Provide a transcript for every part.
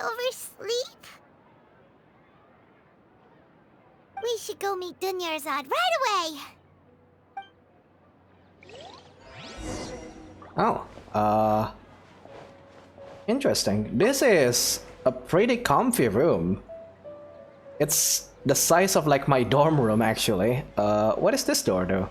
oversleep? We should go meet Dunyarzad right away! Oh, interesting. This is a pretty comfy room. It's the size of like my dorm room actually. What is this door though?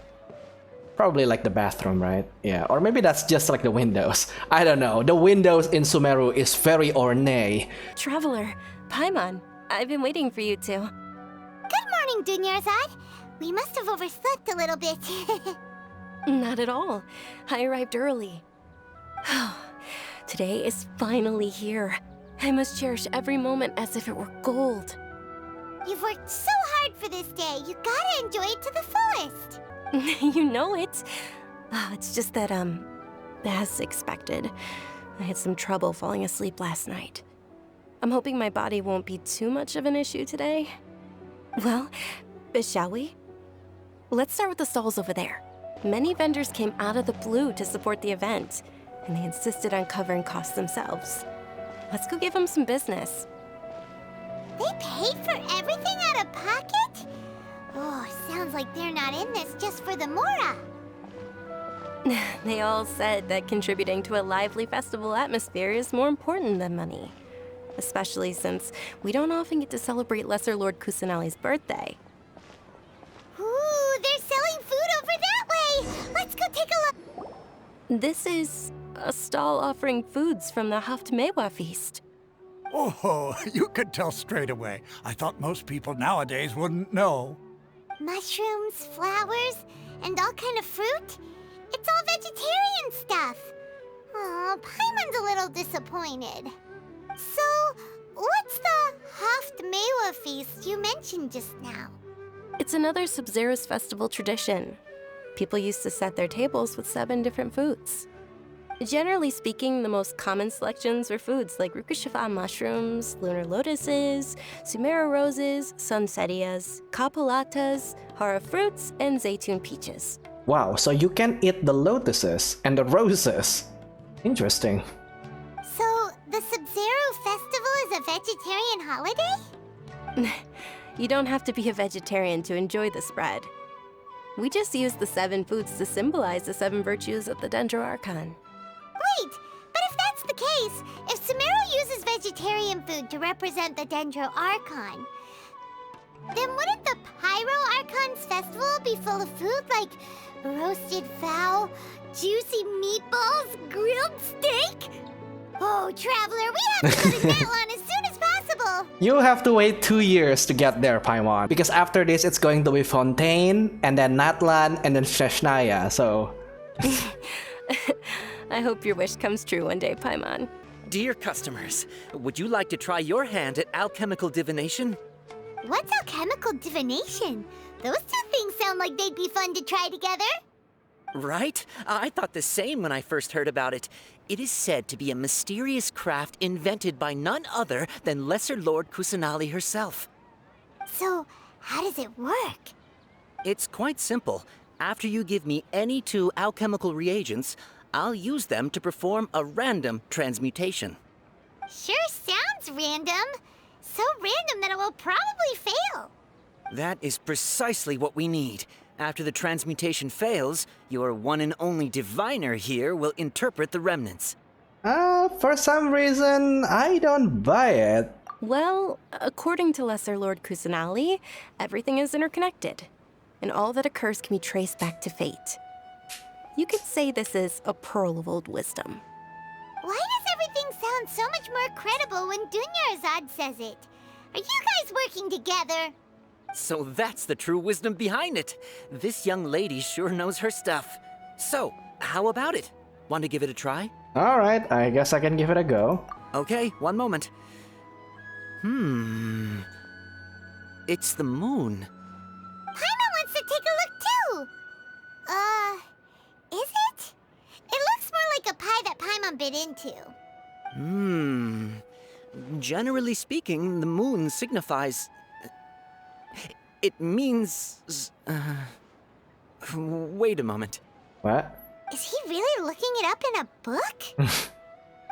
Probably like the bathroom, right? Yeah, or maybe that's just like the windows. I don't know. The windows in Sumeru is very ornate. Traveler, Paimon, I've been waiting for you two. Good morning, Dunyarzad. We must have overslept a little bit. Not at all. I arrived early. Today is finally here. I must cherish every moment as if it were gold. You've worked so hard for this day. You gotta enjoy it to the fullest. You know it. It's just that, as expected, I had some trouble falling asleep last night. I'm hoping my body won't be too much of an issue today. Well, shall we? Let's start with the stalls over there. Many vendors came out of the blue to support the event, and they insisted on covering costs themselves. Let's go give them some business. They paid for everything out of pocket? Oh, sounds like they're not in this just for the Mora. They all said that contributing to a lively festival atmosphere is more important than money. Especially since we don't often get to celebrate Lesser Lord Kusanali's birthday. Ooh, they're selling food over that way! Let's go take a look! This is a stall offering foods from the Haftmewa feast. Oh, you could tell straight away. I thought most people nowadays wouldn't know. Mushrooms, flowers, and all kind of fruit? It's all vegetarian stuff. Oh, Paimon's a little disappointed. So, what's the Haftmewa feast you mentioned just now? It's another Sabzeruz Festival tradition. People used to set their tables with 7 different foods. Generally speaking, the most common selections were foods like Rukushifa mushrooms, lunar lotuses, Sumeru roses, sunsetias, kapulatas, hara fruits, and zaytun peaches. Wow, so you can eat the lotuses and the roses. Interesting. So, the Sabzeruz Festival is a vegetarian holiday? You don't have to be a vegetarian to enjoy the spread. We just use the 7 foods to symbolize the 7 virtues of the Dendro Archon. Wait, but if that's the case, if Sumeru uses vegetarian food to represent the Dendro Archon, then wouldn't the Pyro Archon's festival be full of food like roasted fowl, juicy meatballs, grilled steak? Oh, Traveler, we have to go to Natlan as soon as possible! You have to wait 2 years to get there, Paimon. Because after this, it's going to be Fontaine, and then Natlan, and then Sheshnaya, so... I hope your wish comes true one day, Paimon. Dear customers, would you like to try your hand at alchemical divination? What's alchemical divination? Those two things sound like they'd be fun to try together. Right? I thought the same when I first heard about it. It is said to be a mysterious craft invented by none other than Lesser Lord Kusanali herself. So, how does it work? It's quite simple. After you give me any 2 alchemical reagents, I'll use them to perform a random transmutation. Sure sounds random. So random that it will probably fail. That is precisely what we need. After the transmutation fails, your one and only diviner here will interpret the remnants. For some reason, I don't buy it. Well, according to Lesser Lord Kusanali, everything is interconnected, and all that occurs can be traced back to fate. You could say this is a pearl of old wisdom. Why does everything sound so much more credible when Dunyarzad says it? Are you guys working together? So that's the true wisdom behind it. This young lady sure knows her stuff. So, how about it? Want to give it a try? Alright, I guess I can give it a go. Okay, one moment. It's the moon. Paimon wants to take a look too! Is it? It looks more like a pie that Paimon bit into. Generally speaking, the moon signifies... It means... Wait a moment. What? Is he really looking it up in a book?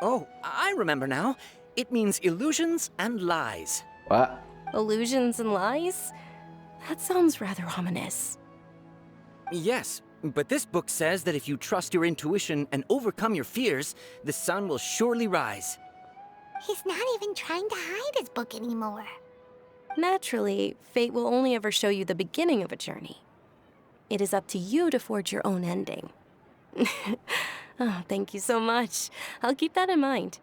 Oh, I remember now. It means illusions and lies. What? Illusions and lies? That sounds rather ominous. Yes, but this book says that if you trust your intuition and overcome your fears, the sun will surely rise. He's not even trying to hide his book anymore. Naturally, fate will only ever show you the beginning of a journey. It is up to you to forge your own ending. Oh, thank you so much. I'll keep that in mind.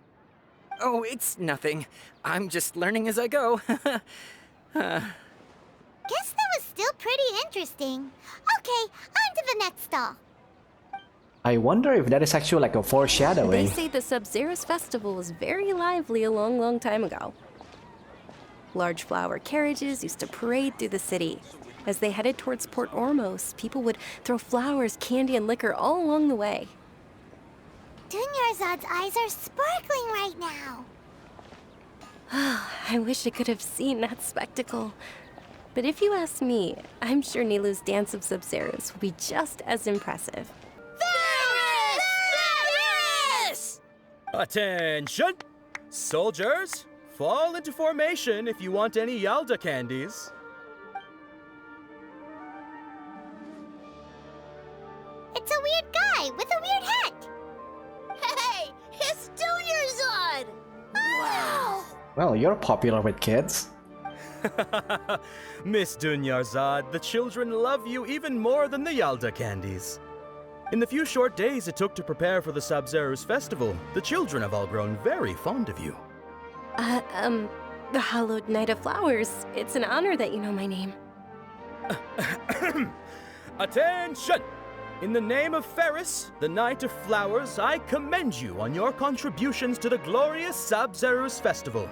Oh, it's nothing. I'm just learning as I go. Guess that was still pretty interesting. Okay, on to the next stall. I wonder if that is actually like a They foreshadowing. say the Sabzeruz Festival was very lively a long, long time ago. Large flower carriages used to parade through the city. As they headed towards Port Ormos, people would throw flowers, candy, and liquor all along the way. Dunyarzad's eyes are sparkling right now. I wish I could have seen that spectacle. But if you ask me, I'm sure Nilu's Dance of Sabzeruz will be just as impressive. Varys! Attention! Soldiers, fall into formation if you want any Yalda candies. It's a weird guy with a weird hat. Hey, it's Dunyarzad! Wow! Well, you're popular with kids. Miss Dunyarzad, the children love you even more than the Yalda candies. In the few short days it took to prepare for the Sabzeruz Festival, the children have all grown very fond of you. The Hallowed Night of Flowers. It's an honor that you know my name. Attention! In the name of Ferris, the Knight of Flowers, I commend you on your contributions to the glorious Sabzeruz Festival.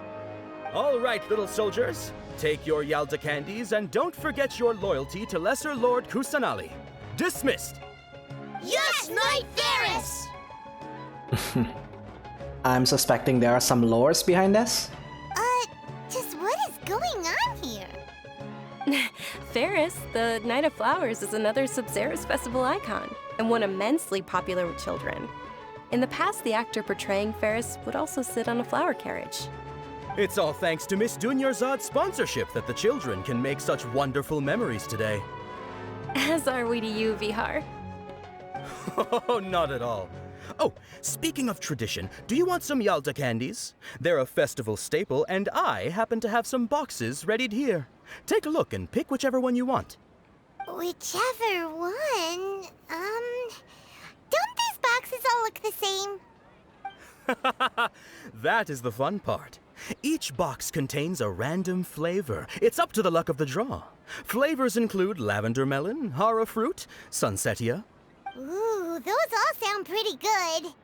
All right, little soldiers, take your Yalda candies and don't forget your loyalty to Lesser Lord Kusanali. Dismissed! Yes, Knight Varys! I'm suspecting there are some lores behind this. Just what is going on here? Ferris, the Night of Flowers, is another Sabzeruz Festival icon, and one immensely popular with children. In the past, the actor portraying Ferris would also sit on a flower carriage. It's all thanks to Miss Dunyarzad's sponsorship that the children can make such wonderful memories today. As are we to you, Vihar. Oh, not at all. Oh, speaking of tradition, do you want some Yalda candies? They're a festival staple, and I happen to have some boxes readied here. Take a look and pick whichever one you want. Whichever one, don't these boxes all look the same? That is the fun part. Each box contains a random flavor. It's up to the luck of the draw. Flavors include lavender melon, hara fruit, sunsetia. Ooh, those all sound pretty good.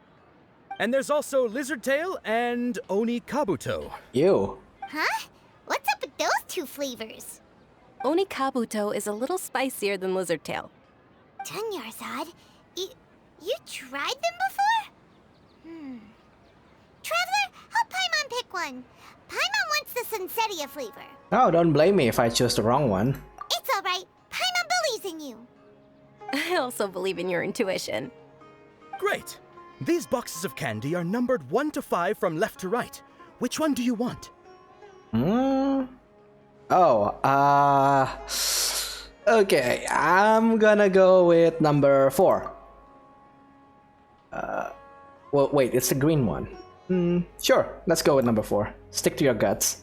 And there's also lizard tail and oni kabuto. Ew. Huh? What's up with those two flavors? Oni Kabuto is a little spicier than Lizard Tail. Dunyarzad, you tried them before? Traveler, help Paimon pick one. Paimon wants the Sunsetia flavor. Oh, don't blame me if I chose the wrong one. It's alright. Paimon believes in you. I also believe in your intuition. Great! These boxes of candy are numbered 1 to 5 from left to right. Which one do you want? Okay, I'm gonna go with number 4. Well, wait, it's the green one. Sure, let's go with number 4. Stick to your guts.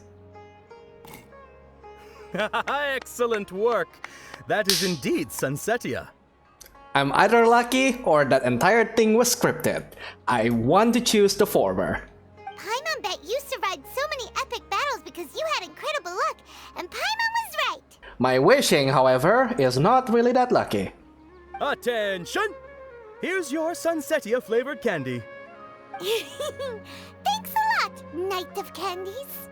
Excellent work! That is indeed Sunsetia. I'm either lucky or that entire thing was scripted. I want to choose the former. Paimon bet you survived so many epic battles because you had incredible luck, and Paimon was right. My wishing, however, is not really that lucky. Attention! Here's your Sunsetia flavored candy. Thanks a lot, Knight of Candies.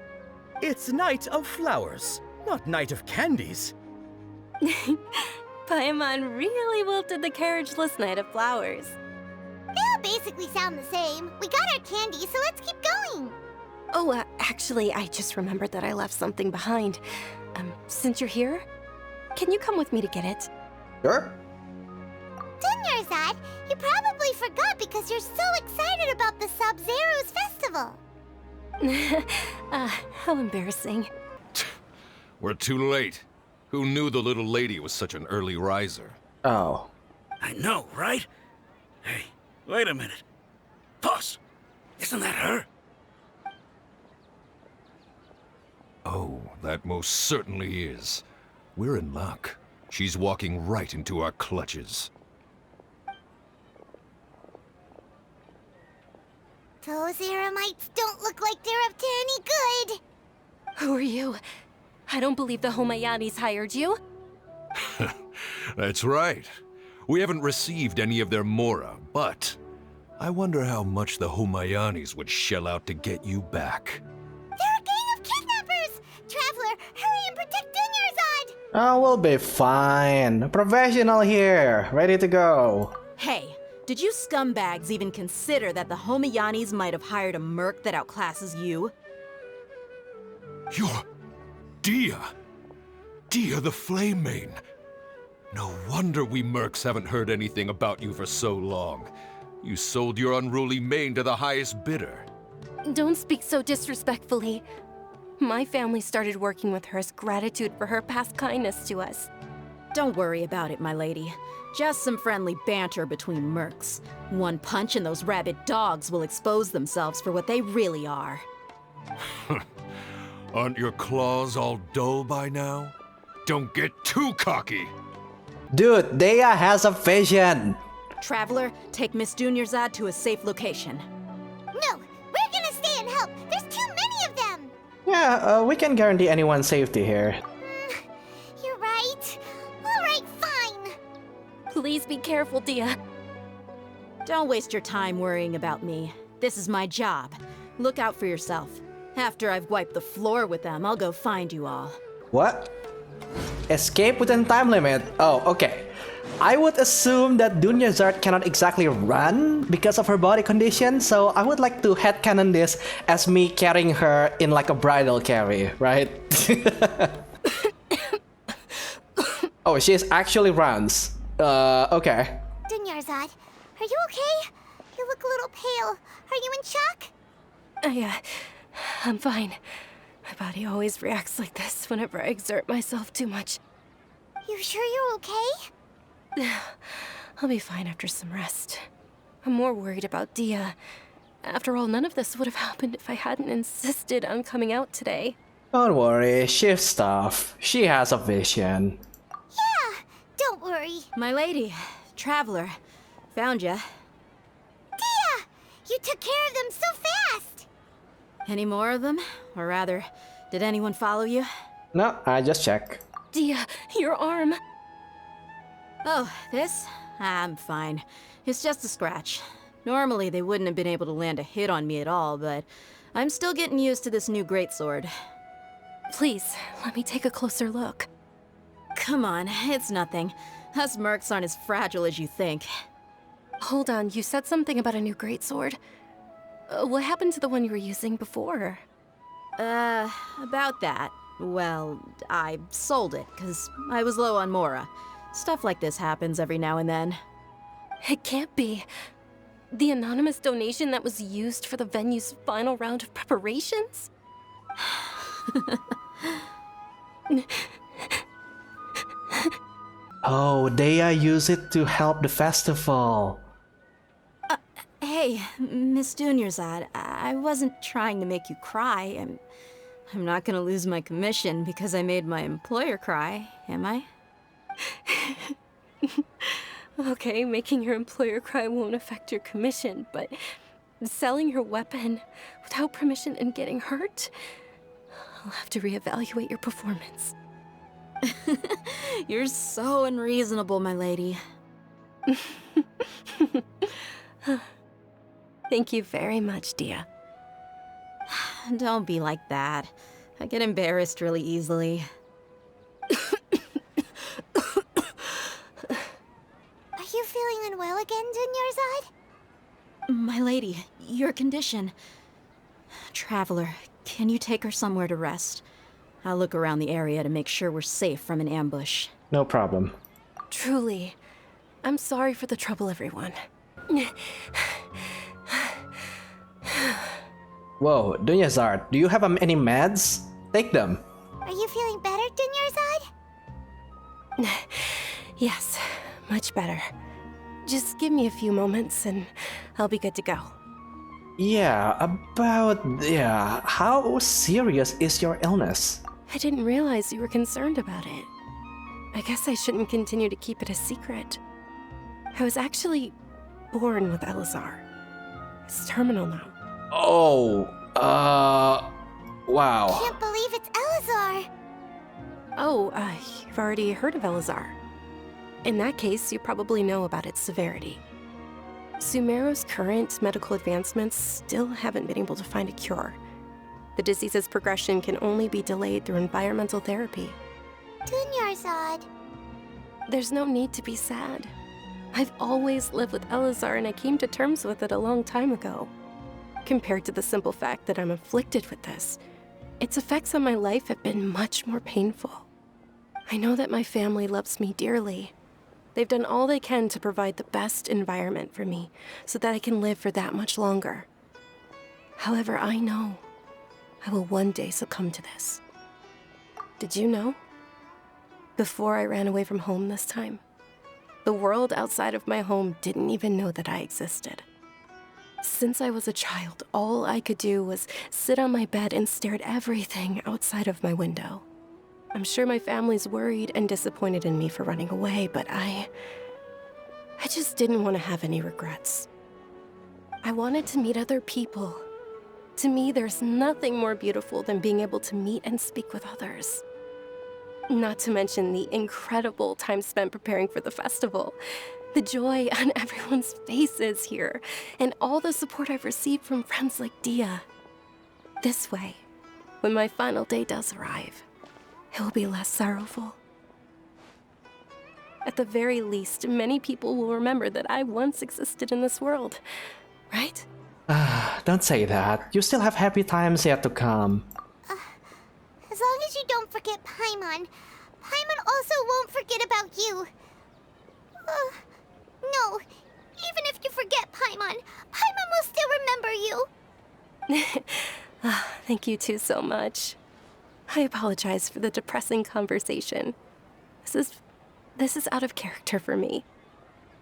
It's Night of Flowers, not Night of Candies. Paimon really wilted the carriageless Night of Flowers. They all basically sound the same. We got our candy, so let's keep going. Oh, actually, I just remembered that I left something behind. Since you're here, can you come with me to get it? Sure. Dunyarzad, you probably forgot because you're so excited about the Sabzeruz Festival. How embarrassing. We're too late. Who knew the little lady was such an early riser? Oh. I know, right? Hey, wait a minute. Pause. Isn't that her? Oh, that most certainly is. We're in luck. She's walking right into our clutches. Those Eremites don't look like they're up to any good. Who are you? I don't believe the Homayanis hired you. That's right. We haven't received any of their mora, but I wonder how much the Homayanis would shell out to get you back. They're a gang of kidnappers! Traveler, hurry and protect Dunyarzad! Oh, we'll be fine. Professional here, ready to go. Hey, did you scumbags even consider that the Homayanis might have hired a merc that outclasses you? You're... Dia! Dia the Flame Main! No wonder we mercs haven't heard anything about you for so long. You sold your unruly mane to the highest bidder. Don't speak so disrespectfully. My family started working with her as gratitude for her past kindness to us. Don't worry about it, my lady. Just some friendly banter between mercs. One punch and those rabid dogs will expose themselves for what they really are. Aren't your claws all dull by now? Don't get too cocky! Dude, Dea has a vision. Traveler, take Miss Dunyarzad to a safe location. No, we're gonna stay and help. There's too many of them. Yeah, we can guarantee anyone's safety here. You're right. All right, fine. Please be careful, Dia. Don't waste your time worrying about me. This is my job. Look out for yourself. After I've wiped the floor with them, I'll go find you all. What? Escape within time limit. Oh, okay. I would assume that Dunyarzad cannot exactly run because of her body condition, so I would like to headcanon this as me carrying her in like a bridal carry, right? Oh, she actually runs. Okay. Dunyarzad, are you okay? You look a little pale. Are you in shock? I'm fine. My body always reacts like this whenever I exert myself too much. You sure you're okay? I'll be fine after some rest. I'm more worried about Dia. After all, none of this would have happened if I hadn't insisted on coming out today. Don't worry, shift stuff. She has a vision. Yeah, don't worry. My lady, Traveler, found ya. Dia! You took care of them so fast! Any more of them? Or rather, did anyone follow you? No, I just check. Dia, your arm. Oh, this? I'm fine. It's just a scratch. Normally, they wouldn't have been able to land a hit on me at all, but I'm still getting used to this new greatsword. Please, let me take a closer look. Come on, it's nothing. Us mercs aren't as fragile as you think. Hold on, you said something about a new greatsword. What happened to the one you were using before? About that. Well, I sold it, because I was low on mora. Stuff like this happens every now and then. It can't be. The anonymous donation that was used for the venue's final round of preparations? Oh, Dea used it to help the festival. Hey, Miss Dunyarzad, I wasn't trying to make you cry. I'm not gonna lose my commission because I made my employer cry, am I? Okay, making your employer cry won't affect your commission, but selling your weapon without permission and getting hurt? I'll have to reevaluate your performance. You're so unreasonable, my lady. Thank you very much, Dia. Don't be like that. I get embarrassed really easily. Are you feeling unwell again, Dunyarzad? My lady, your condition. Traveler, can you take her somewhere to rest? I'll look around the area to make sure we're safe from an ambush. No problem. Truly, I'm sorry for the trouble, everyone. Whoa, Dunyazard, do you have any meds? Take them. Are you feeling better, Dunyarzad? Yes, much better. Just give me a few moments and I'll be good to go. Yeah, how serious is your illness? I didn't realize you were concerned about it. I guess I shouldn't continue to keep it a secret. I was actually born with Elazar. It's terminal now. Oh, wow. Can't believe it's Elazar. Oh, you've already heard of Elazar. In that case, you probably know about its severity. Sumeru's current medical advancements still haven't been able to find a cure. The disease's progression can only be delayed through environmental therapy. Dunyarzad. There's no need to be sad. I've always lived with Elazar and I came to terms with it a long time ago. Compared to the simple fact that I'm afflicted with this, its effects on my life have been much more painful. I know that my family loves me dearly. They've done all they can to provide the best environment for me so that I can live for that much longer. However, I know I will one day succumb to this. Did you know? Before I ran away from home this time, the world outside of my home didn't even know that I existed. Since I was a child, all I could do was sit on my bed and stare at everything outside of my window. I'm sure my family's worried and disappointed in me for running away, but I just didn't want to have any regrets. I wanted to meet other people. To me, there's nothing more beautiful than being able to meet and speak with others. Not to mention the incredible time spent preparing for the festival, the joy on everyone's faces here, and all the support I've received from friends like Dia. This way, when my final day does arrive, it will be less sorrowful. At the very least, many people will remember that I once existed in this world, right? Don't say that. You still have happy times yet to come. As long as you don't forget Paimon. Paimon also won't forget about you. No, even if you forget Paimon, Paimon will still remember you. Thank you two so much. I apologize for the depressing conversation. This is out of character for me.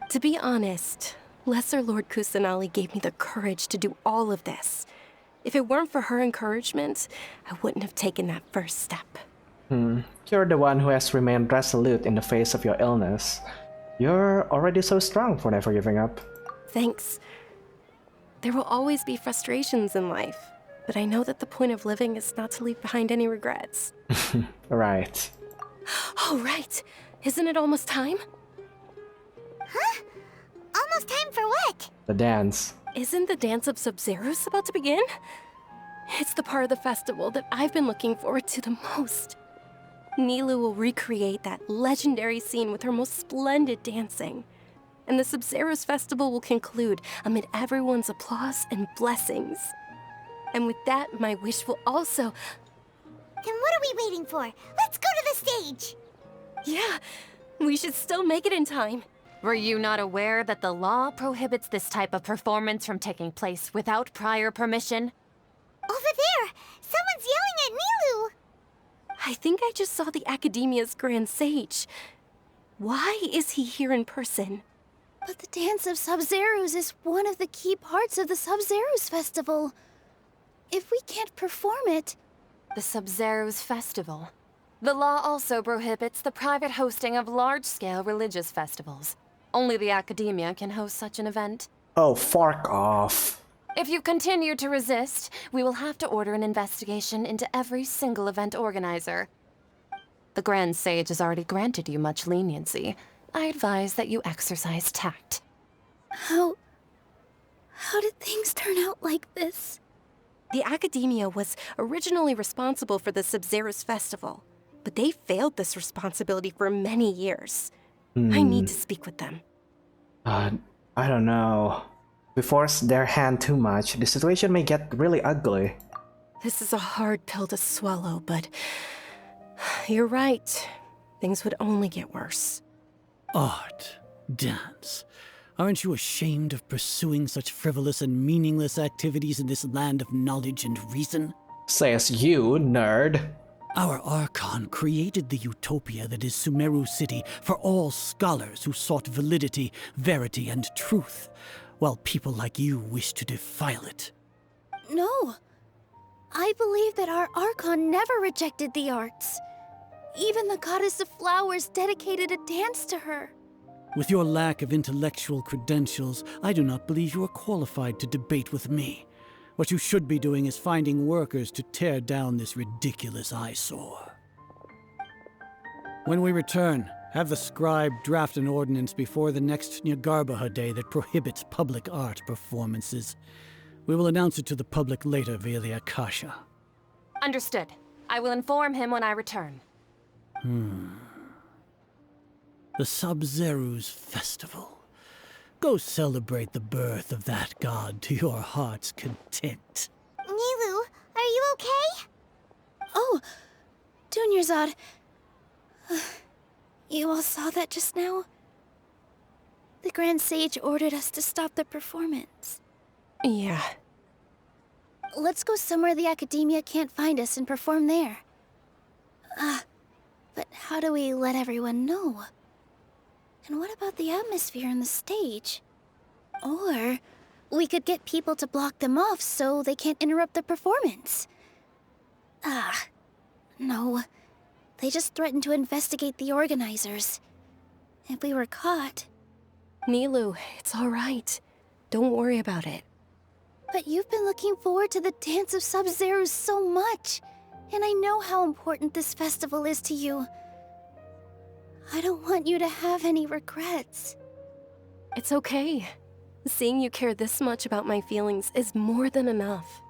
To be honest, Lesser Lord Kusanali gave me the courage to do all of this. If it weren't for her encouragement, I wouldn't have taken that first step. You're the one who has remained resolute in the face of your illness. You're already so strong for never giving up. Thanks. There will always be frustrations in life, but I know that the point of living is not to leave behind any regrets. Right. Oh, right. Isn't it almost time? Huh? Almost time for what? The dance. Isn't the dance of Sabzeruz about to begin? It's the part of the festival that I've been looking forward to the most. Nilu will recreate that legendary scene with her most splendid dancing. And the Sabzeruz Festival will conclude amid everyone's applause and blessings. And with that, my wish will also... Then what are we waiting for? Let's go to the stage! Yeah, we should still make it in time. Were you not aware that the law prohibits this type of performance from taking place without prior permission? Over there! Someone's yelling at Nilu! I think I just saw the Academia's Grand Sage. Why is he here in person? But the dance of Sabzeruz is one of the key parts of the Sabzeruz Festival. If we can't perform it... The Sabzeruz Festival. The law also prohibits the private hosting of large-scale religious festivals. Only the Academia can host such an event. Oh, fork off. If you continue to resist, we will have to order an investigation into every single event organizer. The Grand Sage has already granted you much leniency. I advise that you exercise tact. How did things turn out like this? The Academia was originally responsible for the Sabzeruz Festival, but they failed this responsibility for many years. I need to speak with them. I don't know. If we force their hand too much, the situation may get really ugly. This is a hard pill to swallow, but you're right. Things would only get worse. Art, dance. Aren't you ashamed of pursuing such frivolous and meaningless activities in this land of knowledge and reason? Says you, nerd. Our Archon created the utopia that is Sumeru City for all scholars who sought validity, verity, and truth, while people like you wish to defile it. No. I believe that our Archon never rejected the arts. Even the goddess of flowers dedicated a dance to her. With your lack of intellectual credentials, I do not believe you are qualified to debate with me. What you should be doing is finding workers to tear down this ridiculous eyesore. When we return, have the scribe draft an ordinance before the next Nyagarbha day that prohibits public art performances. We will announce it to the public later via the Akasha. Understood. I will inform him when I return. The Sabzeruz Festival. Go celebrate the birth of that god to your heart's content. Nilu, are you okay? Oh, Dunyarzad. You all saw that just now? The Grand Sage ordered us to stop the performance. Yeah. Let's go somewhere the Academia can't find us and perform there. But how do we let everyone know? And what about the atmosphere on the stage? Or we could get people to block them off so they can't interrupt the performance. No. They just threatened to investigate the organizers. If we were caught... Nilu, it's all right. Don't worry about it. But you've been looking forward to the Dance of Sabzeruz so much. And I know how important this festival is to you. I don't want you to have any regrets. It's okay. Seeing you care this much about my feelings is more than enough.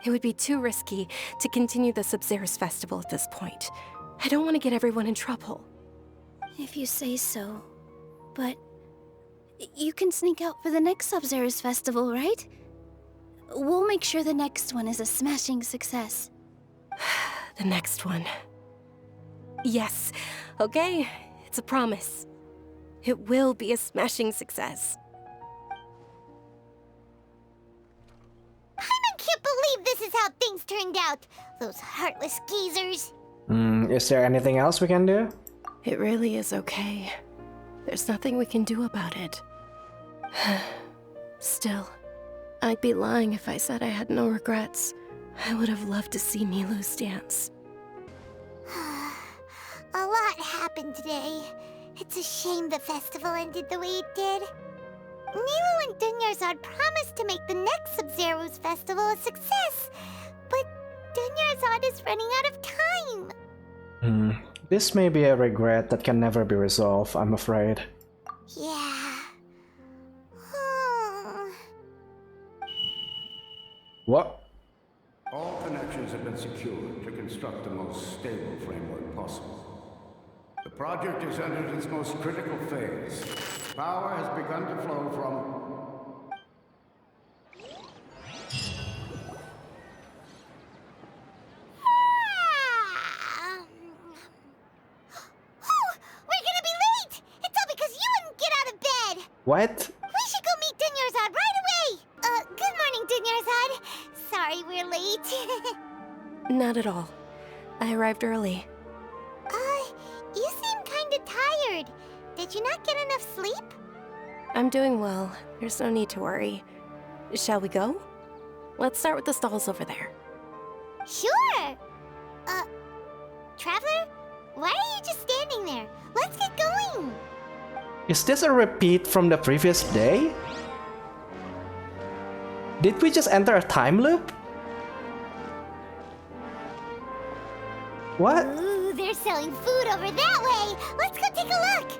It would be too risky to continue the Sabzeruz Festival at this point. I don't want to get everyone in trouble. If you say so. But you can sneak out for the next Sabzeruz Festival, right? We'll make sure the next one is a smashing success. The next one. Yes. Okay, it's a promise. It will be a smashing success. I can't believe this is how things turned out. Those heartless geezers. Is there anything else we can do? It really is okay. There's nothing we can do about it. Still, I'd be lying if I said I had no regrets. I would have loved to see Nilu's dance. A lot happened today. It's a shame the festival ended the way it did. Nilu and Dunyarzad promised to make the next Sabzeruz Festival a success, but Dunyarzad is running out of time. This may be a regret that can never be resolved, I'm afraid. Yeah. What? All connections have been secured to construct the most stable framework possible. The project has entered its most critical phase. Power has begun to flow from... What? We should go meet Dunyarzad right away! Good morning, Dunyarzad. Sorry we're late. Not at all. I arrived early. You seem kinda tired. Did you not get enough sleep? I'm doing well. There's no need to worry. Shall we go? Let's start with the stalls over there. Sure! Traveler? Why are you just standing there? Let's get going! Is this a repeat from the previous day? Did we just enter a time loop? What? Ooh, they're selling food over that way! Let's go take a look!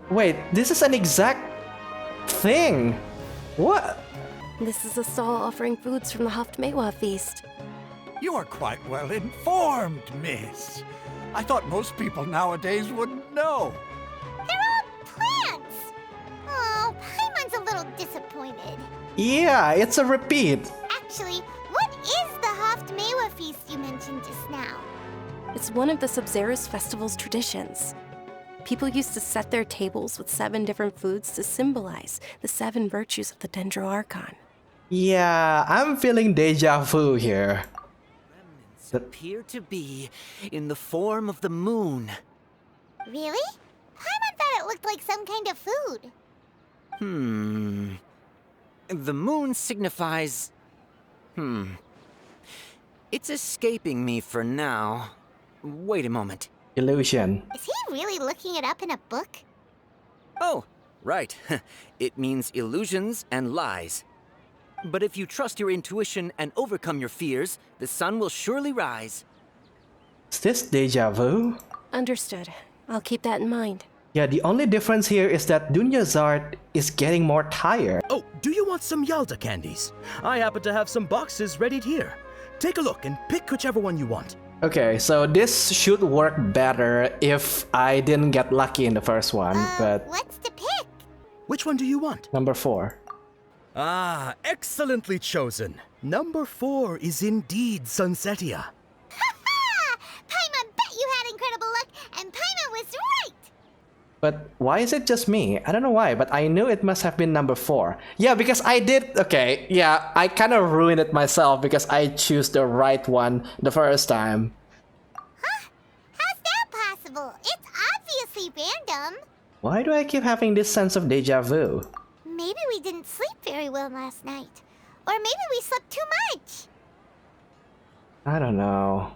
Wait, this is an exact thing! What? This is a stall offering foods from the Haftmewa feast. You are quite well informed, miss. I thought most people nowadays wouldn't know. They're all plants! Oh, Paimon's a little disappointed. Yeah, it's a repeat. Actually, what is the Haftmewa feast you mentioned just now? It's one of the Sabzeruz Festival's traditions. People used to set their tables with 7 different foods to symbolize the 7 virtues of the Dendro Archon. Yeah, I'm feeling deja vu here. Remnants appear to be in the form of the moon. Really? Paimon thought it looked like some kind of food. The moon signifies... It's escaping me for now. Wait a moment. Illusion. Is he really looking it up in a book? Oh, right. It means illusions and lies. But if you trust your intuition and overcome your fears, the sun will surely rise. Is this deja vu? Understood. I'll keep that in mind. Yeah, the only difference here is that Dunyazard is getting more tired. Oh, do you want some Yalda candies? I happen to have some boxes ready here. Take a look and pick whichever one you want. Okay, so this should work better if I didn't get lucky in the first one, but... What's to pick? Which one do you want? Number 4. Ah, excellently chosen. Number 4 is indeed Sunsetia. Ha! Paimon bet you had incredible luck, and Paimon was right! But why is it just me? I don't know why, but I knew it must have been number 4. Yeah, because I did... Okay, yeah, I kind of ruined it myself because I chose the right one the first time. Huh? How's that possible? It's obviously random. Why do I keep having this sense of deja vu? Maybe we didn't sleep very well last night. Or maybe we slept too much. I don't know.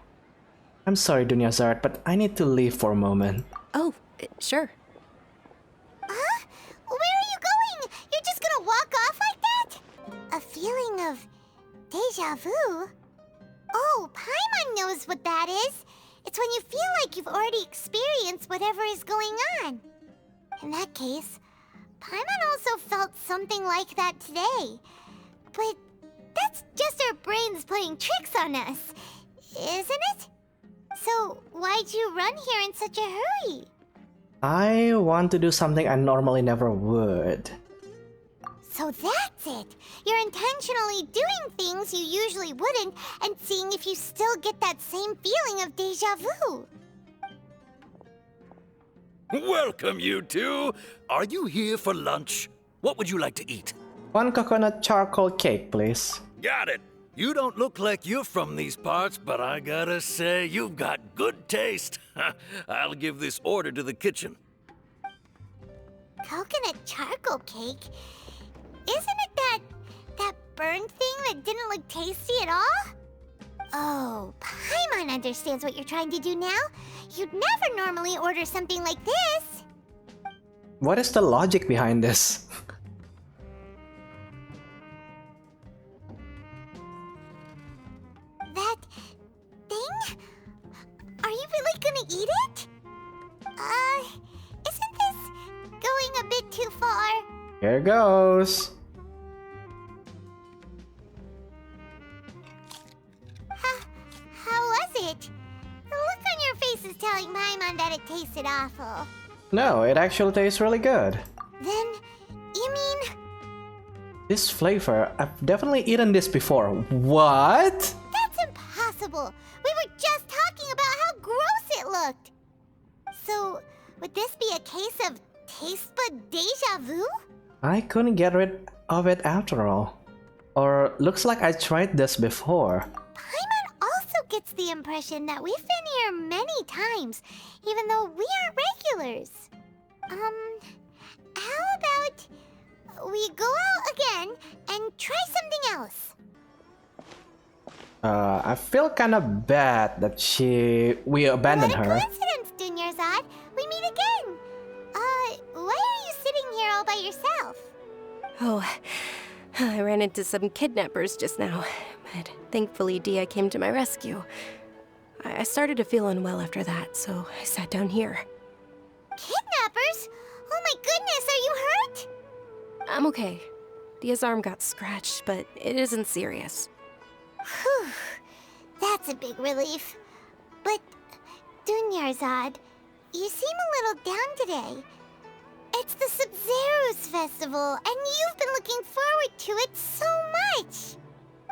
I'm sorry, Dunyazard, but I need to leave for a moment. Oh, sure. Huh? Where are you going? You're just gonna walk off like that? A feeling of deja vu? Oh, Paimon knows what that is. It's when you feel like you've already experienced whatever is going on. In that case, Paimon also felt something like that today. But that's just our brains playing tricks on us, isn't it? So why'd you run here in such a hurry? I want to do something I normally never would. So that's it! You're intentionally doing things you usually wouldn't and seeing if you still get that same feeling of deja vu. Welcome, you two. Are you here for lunch? What would you like to eat? 1 coconut charcoal cake, please. Got it. You don't look like you're from these parts, but I gotta say, you've got good taste. I'll give this order to the kitchen. Coconut charcoal cake? Isn't it that burned thing that didn't look tasty at all? Oh, Paimon understands what you're trying to do now. You'd never normally order something like this. What is the logic behind this? That thing? Are you really gonna eat it? Isn't this going a bit too far? Here goes. How was it? The look on your face is telling Paimon that it tasted awful. No, it actually tastes really good. Then, you mean... This flavor, I've definitely eaten this before. What? That's impossible! We were just talking about how gross it looked! So, would this be a case of taste bud deja vu? I couldn't get rid of it after all. Or looks like I tried this before. Paimon also gets the impression that we've been here many times, even though we aren't regulars. How about we go out again and try something else? I feel kind of bad that we abandoned her. What a coincidence, Dunyarzad. We meet again. Why are you sitting here all by yourself? Oh, I ran into some kidnappers just now, but thankfully Dia came to my rescue. I started to feel unwell after that, so I sat down here. Kidnappers? Oh my goodness, are you hurt? I'm okay. Dia's arm got scratched, but it isn't serious. Whew, that's a big relief. But, Dunyarzad, you seem a little down today. It's the Sabzeruz Festival, and you've been looking forward to it so much!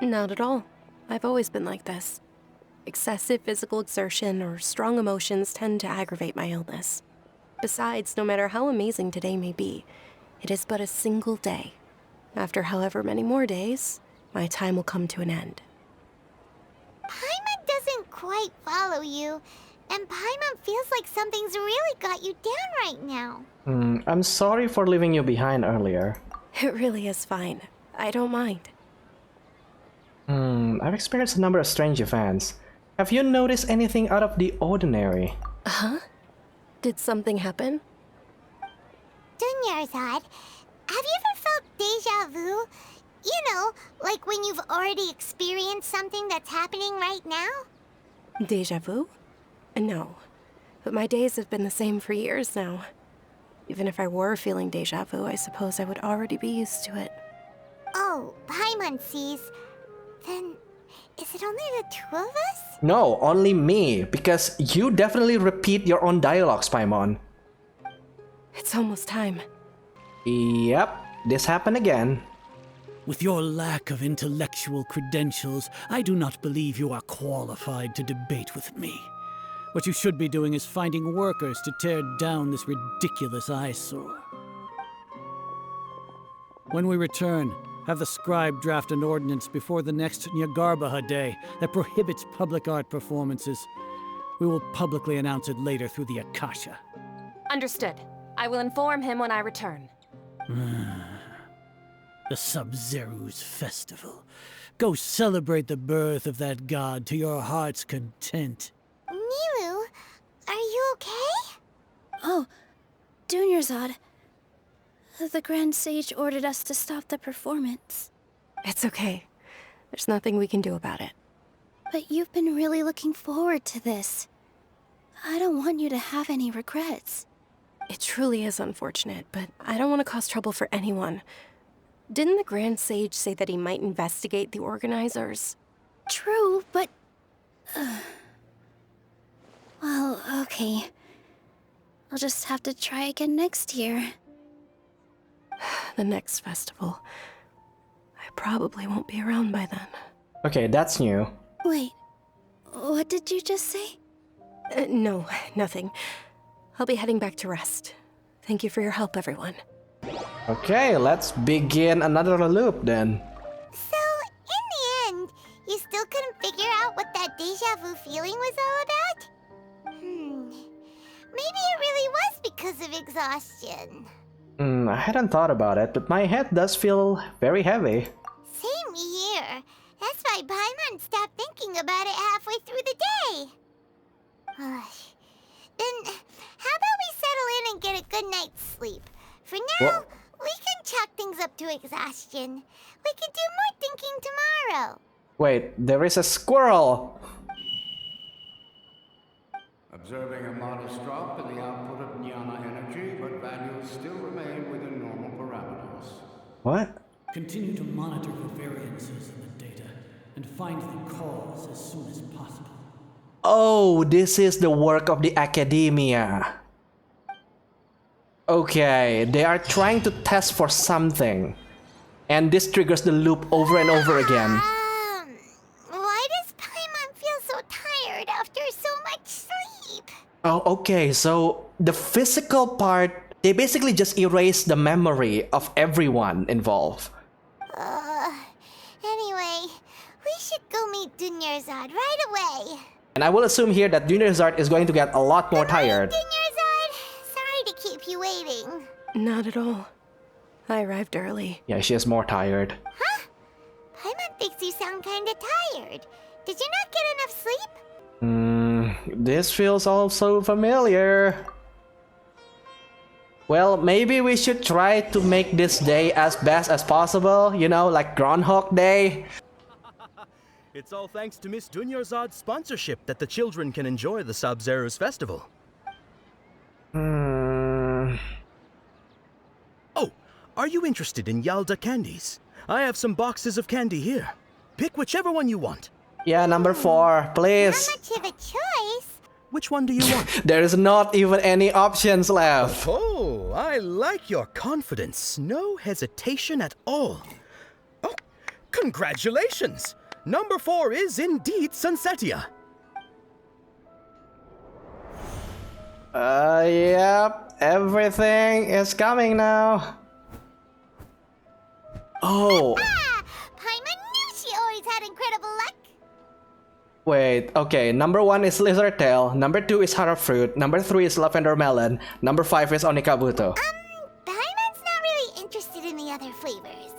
Not at all. I've always been like this. Excessive physical exertion or strong emotions tend to aggravate my illness. Besides, no matter how amazing today may be, it is but a single day. After however many more days, my time will come to an end. Paimon doesn't quite follow you, and Paimon feels like something's really got you down right now. I'm sorry for leaving you behind earlier. It really is fine. I don't mind. I've experienced a number of strange events. Have you noticed anything out of the ordinary? Huh? Did something happen? Dunyarzad, have you ever felt deja vu? You know, like when you've already experienced something that's happening right now? Deja vu? No. But my days have been the same for years now. Even if I were feeling deja vu, I suppose I would already be used to it. Oh, Paimon sees. Then, is it only the two of us? No, only me, because you definitely repeat your own dialogues, Paimon. It's almost time. Yep, this happened again. With your lack of intellectual credentials, I do not believe you are qualified to debate with me. What you should be doing is finding workers to tear down this ridiculous eyesore. When we return, have the scribe draft an ordinance before the next Nyagarbha Day that prohibits public art performances. We will publicly announce it later through the Akasha. Understood. I will inform him when I return. The Sabzeruz Festival. Go celebrate the birth of that god to your heart's content. Nilu, are you okay? Oh, Dunyarzad. The Grand Sage ordered us to stop the performance. It's okay. There's nothing we can do about it. But you've been really looking forward to this. I don't want you to have any regrets. It truly is unfortunate, but I don't want to cause trouble for anyone. Didn't the Grand Sage say that he might investigate the organizers? True, but... well, okay. I'll just have to try again next year. The next festival. I probably won't be around by then. Okay, that's new. Wait, what did you just say? No, nothing. I'll be heading back to rest. Thank you for your help, everyone. Okay, let's begin another loop then. So, in the end, you still couldn't figure out what that deja vu feeling was all about? Maybe it really was because of exhaustion. I hadn't thought about it, but my head does feel very heavy. Same here. That's why Paimon stopped thinking about it halfway through the day. Then, how about we settle in and get a good night's sleep? For now, we can chalk things up to exhaustion. We can do more thinking tomorrow. Wait, there is a squirrel! Observing a modest drop in the output of Jnana energy, but values still remain within normal parameters. What? Continue to monitor the variances in the data and find the cause as soon as possible. Oh, this is the work of the academia. Okay, they are trying to test for something. And this triggers the loop over and over again. Why does Paimon feel so tired after so much sleep? Oh, okay, so the physical part, they basically just erase the memory of everyone involved. Anyway, we should go meet Dunyarzad right away. And I will assume here that Dunyarzad is going to get a lot more tired. Dunyarzad, sorry to keep you waiting. Not at all. I arrived early. Yeah, she is more tired. Huh? Paimon thinks you sound kinda tired. Did you not get enough sleep? This feels all so familiar. Well, maybe we should try to make this day as best as possible, you know, like Groundhog Day. It's all thanks to Miss Dunyarzad's sponsorship that the children can enjoy the Sabzeruz Festival. Oh, are you interested in Yalda candies? I have some boxes of candy here. Pick whichever one you want. Yeah, number 4, please. Not much of a choice. Which one do you want? There is not even any options left. Oh, I like your confidence. No hesitation at all. Oh, congratulations! Number 4 is indeed Sunsetia. Yep. Everything is coming now. Oh. Paimon knew she always had incredible luck. Wait, okay. Number 1 is lizard tail. Number 2 is hara fruit. Number 3 is lavender melon. Number 5 is onikabuto. Paimon's not really interested in the other flavors.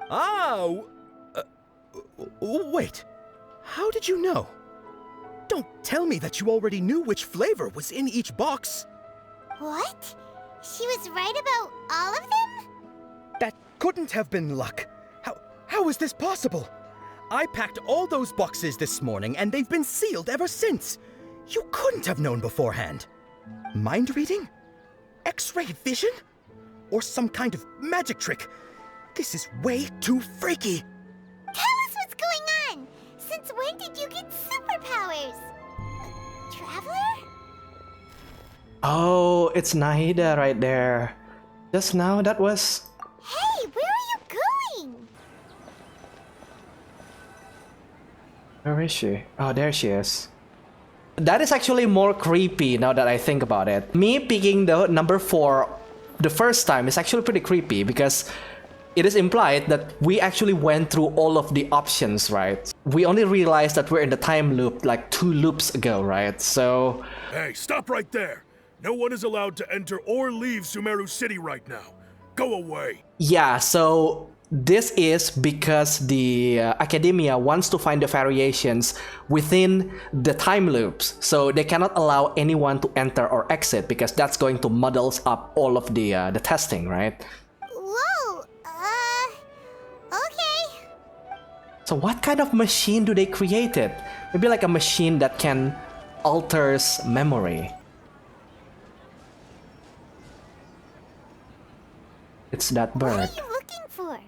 Oh! Wait. How did you know? Don't tell me that you already knew which flavor was in each box. What? She was right about all of them? That couldn't have been luck. How is this possible? I packed all those boxes this morning and they've been sealed ever since. You couldn't have known beforehand. Mind reading? X-ray vision? Or some kind of magic trick? This is way too freaky. Tell us what's going on! Since when did you get superpowers? Traveler? Oh, it's Nahida right there. Just now, that was... Hey, where are you going? Where is she? Oh, there she is. That is actually more creepy now that I think about it. Me picking the number 4 the first time is actually pretty creepy because it is implied that we actually went through all of the options, right? We only realized that we're in the time loop like 2 loops ago, right? So... Hey, stop right there! No one is allowed to enter or leave Sumeru City right now. Go away. Yeah, so this is because the academia wants to find the variations within the time loops. So they cannot allow anyone to enter or exit because that's going to muddle up all of the testing, right? Whoa, okay. So what kind of machine do they created? Maybe like a machine that can alters memory. It's that bird. What are you looking for?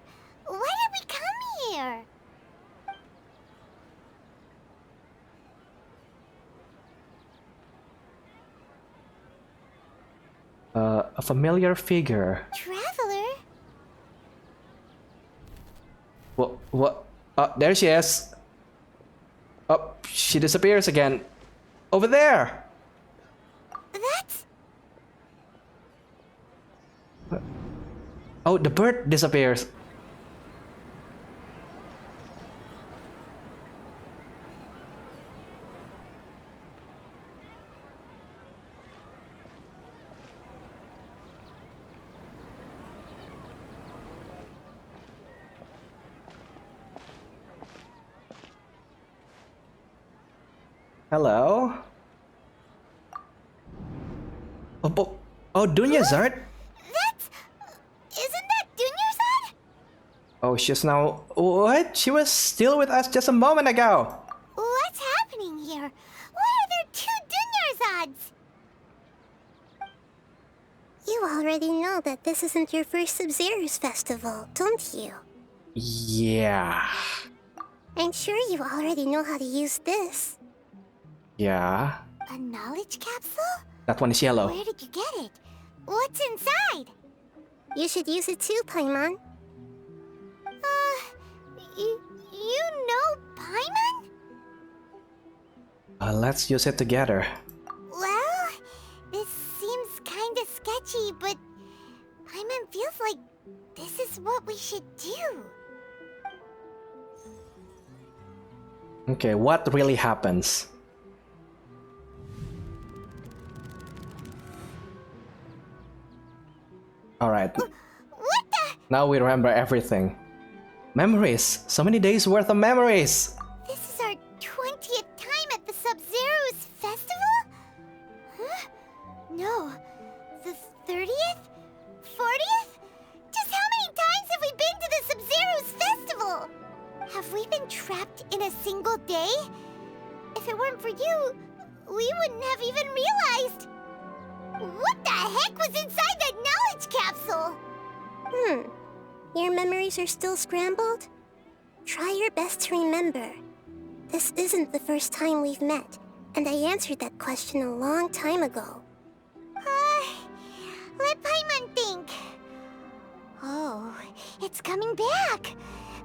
Why did we come here? A familiar figure. Traveler? What? Oh, there she is. Oh, she disappears again. Over there! That's... Oh, the bird disappears. Hello? Oh, Dunyazard? Isn't that Dunyarzad? Oh, she's now... What? She was still with us just a moment ago. What's happening here? Why are there 2 Dunyarzads? You already know that this isn't your first Sabzeruz Festival, don't you? Yeah. I'm sure you already know how to use this. Yeah. A knowledge capsule? That one is yellow. Where did you get it? What's inside? You should use it too, Paimon. You know Paimon? Let's use it together. Well, this seems kinda sketchy, but Paimon feels like this is what we should do. Okay, what really happens? Alright. What the? Now we remember everything. Memories! So many days worth of memories! This is our 20th time at the Sabzeruz Festival? Huh? No. The 30th? 40th? Just how many times have we been to the Sabzeruz Festival? Have we been trapped in a single day? If it weren't for you, we wouldn't have even realized. What the heck was inside that knowledge capsule? Your memories are still scrambled? Try your best to remember. This isn't the first time we've met, and I answered that question a long time ago. Let Paimon think. Oh, it's coming back.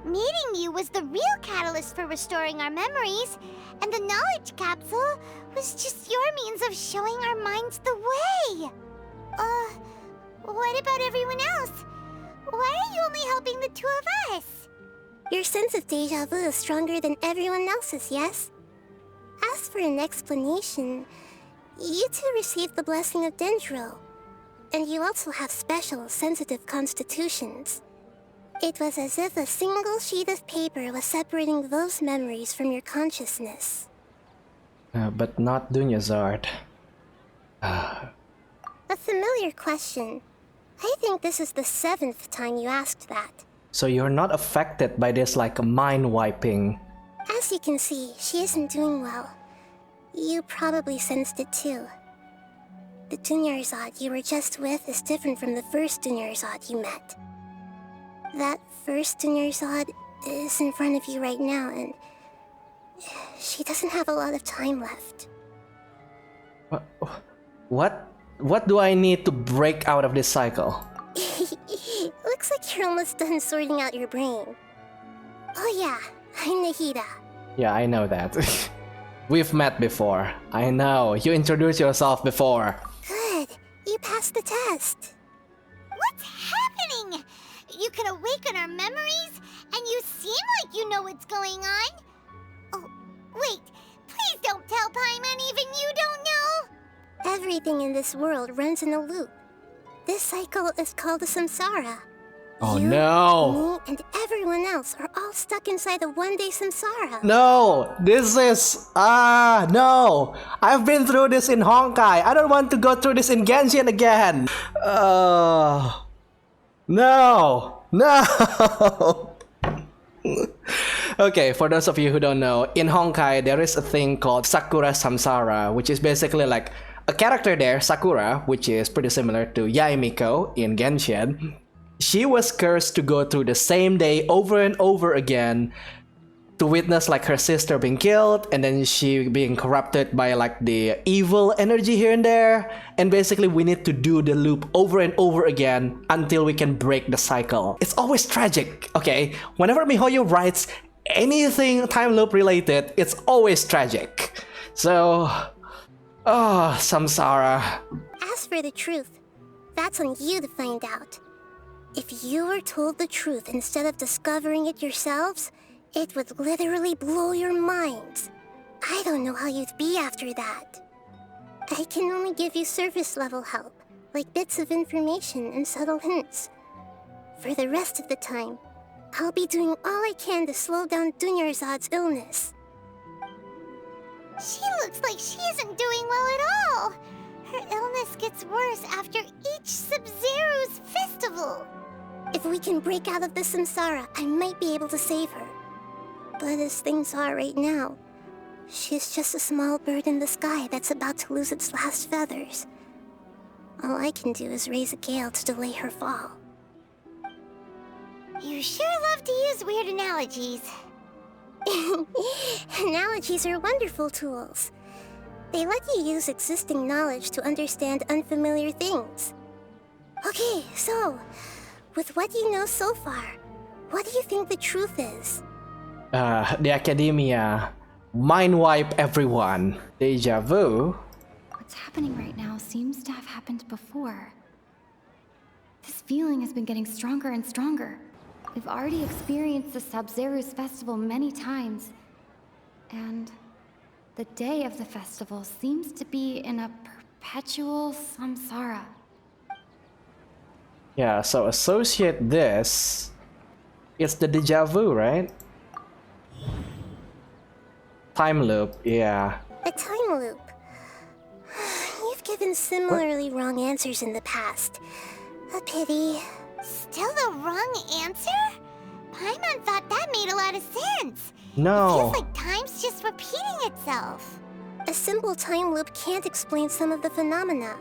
Meeting you was the real catalyst for restoring our memories, and the knowledge capsule was just your means of showing our minds the way. What about everyone else? Why are you only helping the two of us? Your sense of deja vu is stronger than everyone else's, yes? As for an explanation, you two received the blessing of Dendro, and you also have special, sensitive constitutions. It was as if a single sheet of paper was separating those memories from your consciousness. But not Dunyazard. A familiar question. I think this is the 7th time you asked that. So you're not affected by this like mind wiping. As you can see, she isn't doing well. You probably sensed it too. The Dunyarzad you were just with is different from the first Dunyarzad you met. That first Dunyarzad is in front of you right now, and she doesn't have a lot of time left. What do I need to break out of this cycle? Looks like you're almost done sorting out your brain. Oh yeah, I'm Nahida. Yeah, I know that. We've met before. I know, you introduced yourself before. Good, you passed the test. What's happening? You can awaken our memories, and you seem like you know what's going on. Oh, wait, please don't tell Paimon even you don't know. Everything in this world runs in a loop. This cycle is called the Samsara. Oh you, no! me, and everyone else are all stuck inside the one-day Samsara. No! This is... no! I've been through this in Honkai. I don't want to go through this in Genshin again. No! No! Okay, for those of you who don't know, in Honkai there is a thing called Sakura Samsara, which is basically like a character there, Sakura, which is pretty similar to Yaemiko in Genshin. She was cursed to go through the same day over and over again to witness like her sister being killed, and then she being corrupted by like the evil energy here and there, and basically we need to do the loop over and over again until we can break the cycle. It's always tragic, okay? Whenever MiHoYo writes anything time loop related, it's always tragic. So... oh, Samsara. As for the truth, that's on you to find out. If you were told the truth instead of discovering it yourselves, it would literally blow your minds. I don't know how you'd be after that. I can only give you surface level help, like bits of information and subtle hints. For the rest of the time, I'll be doing all I can to slow down Dunyarzad's illness. She looks like she isn't doing well at all. Her illness gets worse after each Sabzeruz Festival. If we can break out of the Samsara, I might be able to save her. But as things are right now, she's just a small bird in the sky that's about to lose its last feathers. All I can do is raise a gale to delay her fall. You sure love to use weird analogies. Analogies are wonderful tools. They let you use existing knowledge to understand unfamiliar things. Okay, so, with what you know so far, what do you think the truth is? The academia. Mind wipe everyone. Deja vu. What's happening right now seems to have happened before. This feeling has been getting stronger and stronger. We've already experienced the Sabzeruz Festival many times. And the day of the festival seems to be in a perpetual samsara. Yeah, so associate this. It's the deja vu, right? Time loop, yeah. A time loop. You've given similarly wrong answers in the past. A pity. Still the wrong answer? Paimon thought that made a lot of sense. No. It feels like time's just repeating itself. A simple time loop can't explain some of the phenomena.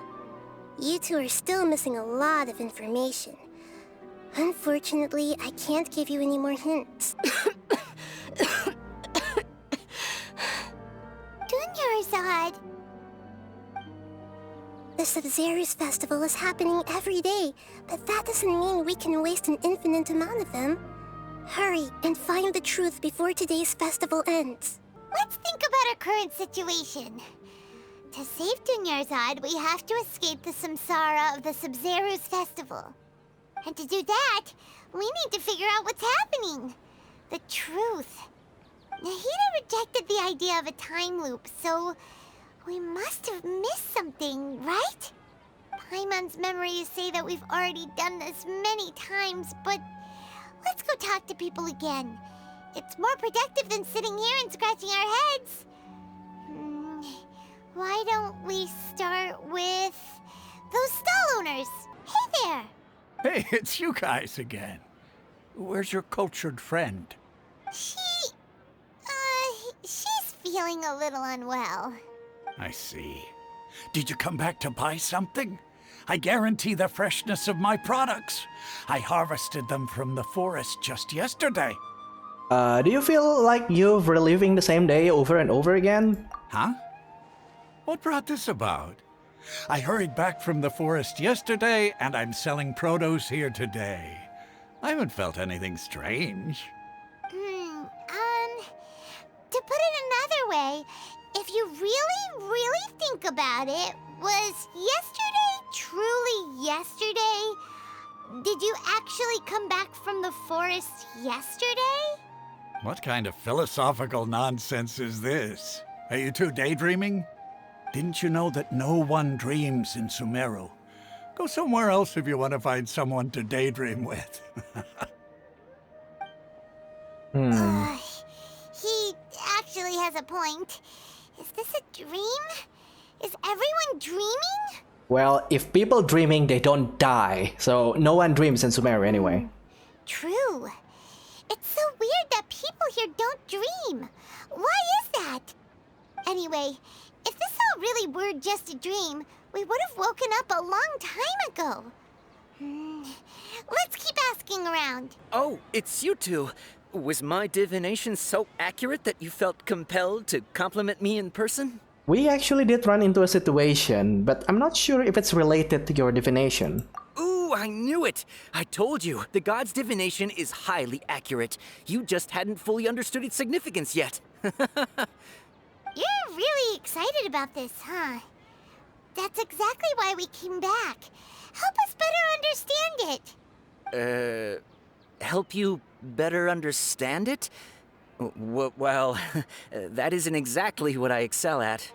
You two are still missing a lot of information. Unfortunately, I can't give you any more hints. Dunyarzad. The Sabzeruz Festival is happening every day, but that doesn't mean we can waste an infinite amount of them. Hurry and find the truth before today's festival ends. Let's think about our current situation. To save Dunyarzad, we have to escape the Samsara of the Sabzeruz Festival. And to do that, we need to figure out what's happening. The truth. Nahida rejected the idea of a time loop, so we must have missed something, right? Paimon's memories say that we've already done this many times, but let's go talk to people again. It's more productive than sitting here and scratching our heads. Why don't we start with those stall owners? Hey there! Hey, it's you guys again. Where's your cultured friend? She's feeling a little unwell. I see. Did you come back to buy something? I guarantee the freshness of my products. I harvested them from the forest just yesterday. Do you feel like you're reliving the same day over and over again? Huh? What brought this about? I hurried back from the forest yesterday, and I'm selling produce here today. I haven't felt anything strange. To put it another way, if you really think about it, was yesterday truly yesterday? Did you actually come back from the forest yesterday? What kind of philosophical nonsense is this? Are you two daydreaming? Didn't you know that no one dreams in Sumeru? Go somewhere else if you want to find someone to daydream with. He actually has a point. Is this a dream? Is everyone dreaming? Well, if people dreaming, they don't die. So no one dreams in Sumeru anyway. True. It's so weird that people here don't dream. Why is that? Anyway, if this all really were just a dream, we would have woken up a long time ago. Let's keep asking around. Oh, it's you two. Was my divination so accurate that you felt compelled to compliment me in person? We actually did run into a situation, but I'm not sure if it's related to your divination. Ooh, I knew it! I told you, the god's divination is highly accurate. You just hadn't fully understood its significance yet. You're really excited about this, huh? That's exactly why we came back. Help us better understand it. Help you better understand it? Well, that isn't exactly what I excel at.